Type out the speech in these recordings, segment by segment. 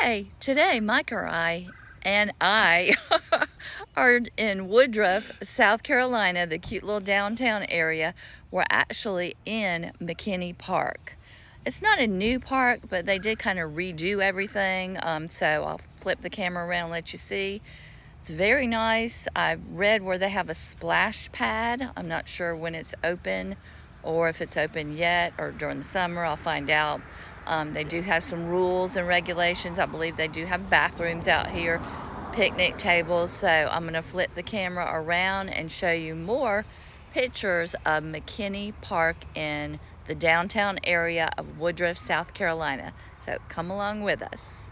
Okay, today Mike and I are in Woodruff, South Carolina, the cute little downtown area. We're actually in McKinney Park. It's not a new park, but they did kind of redo everything. So I'll flip the camera around and let you see. It's very nice. I've read where they have a splash pad. I'm not sure when it's open or if it's open yet or during the summer. I'll find out. They do have some rules and regulations. I believe they do have bathrooms out here, picnic tables. So I'm going to flip the camera around and show you more pictures of McKinney Park in the downtown area of Woodruff, South Carolina. So come along with us.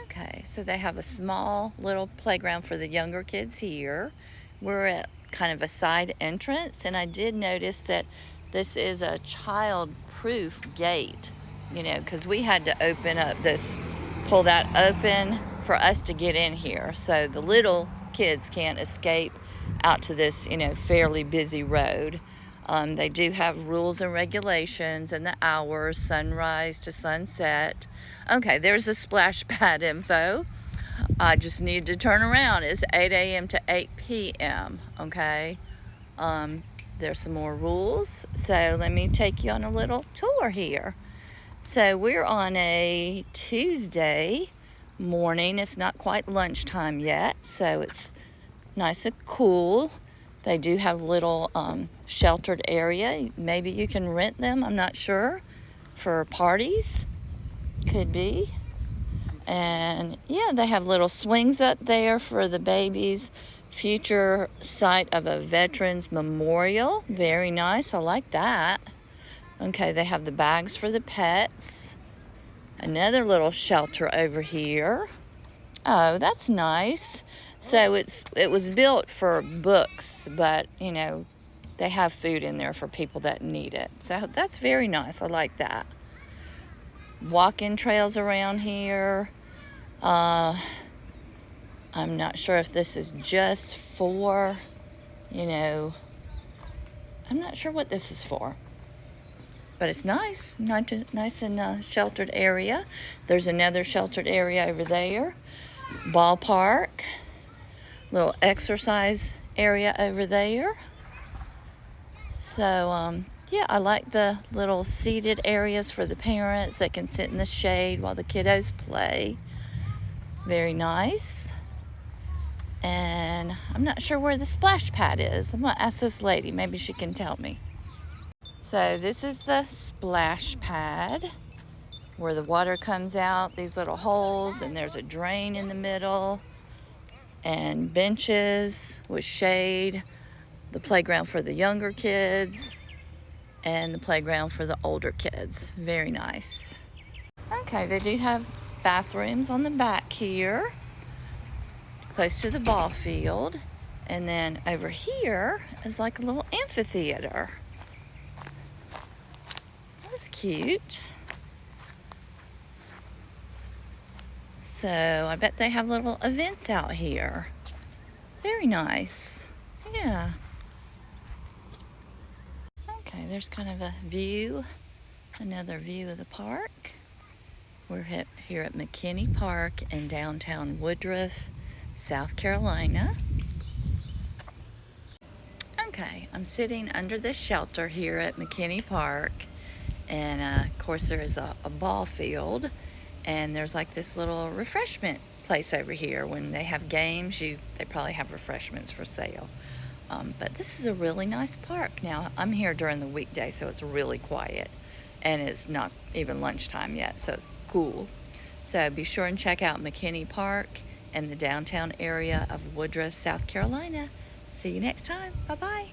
Okay, so they have a small little playground for the younger kids here. We're at kind of a side entrance, and I did notice that this is a child-proof gate, you know, because we had to open up this, pull that open for us to get in here. So the little kids can't escape out to this, you know, fairly busy road. They do have rules and regulations and the hours, sunrise to sunset. Okay, there's the splash pad info. I just need to turn around. It's 8 a.m. to 8 p.m., okay? There's some more rules. So let me take you on a little tour here. So we're on a Tuesday morning. It's not quite lunchtime yet, so it's nice and cool. They do have little sheltered area. Maybe you can rent them, I'm not sure, for parties. Could be. And yeah, they have little swings up there for the babies. Future site of a veterans memorial. Very nice. I like that. Okay, they have the bags for the pets. Another little shelter over here. Oh, that's nice. So it was built for books, but you know, they have food in there for people that need it. So that's very nice. I like that. Walk-in trails around here. I'm not sure if this is just for, you know, I'm not sure what this is for. But it's nice and sheltered area. There's another sheltered area over there. Ballpark. Little exercise area over there. So, yeah, I like the little seated areas for the parents that can sit in the shade while the kiddos play. Very nice. And I'm not sure where the splash pad is. I'm going to ask this lady. Maybe she can tell me. So this is the splash pad where the water comes out, these little holes, and there's a drain in the middle, and benches with shade, the playground for the younger kids, and the playground for the older kids. Very nice. Okay, they do have bathrooms on the back here, close to the ball field. And then over here is like a little amphitheater. That's cute. So I bet they have little events out here. Very nice. Yeah. Okay, there's kind of a view, another view of the park. We're here at McKinney Park in downtown Woodruff, South Carolina. Okay, I'm sitting under this shelter here at McKinney Park. And of course there is a ball field, and there's like this little refreshment place over here. When they have games, they probably have refreshments for sale. But this is a really nice park. Now, I'm here during the weekday, so it's really quiet. And it's not even lunchtime yet, so it's cool. So be sure and check out McKinney Park in the downtown area of Woodruff, South Carolina. See you next time. Bye-bye.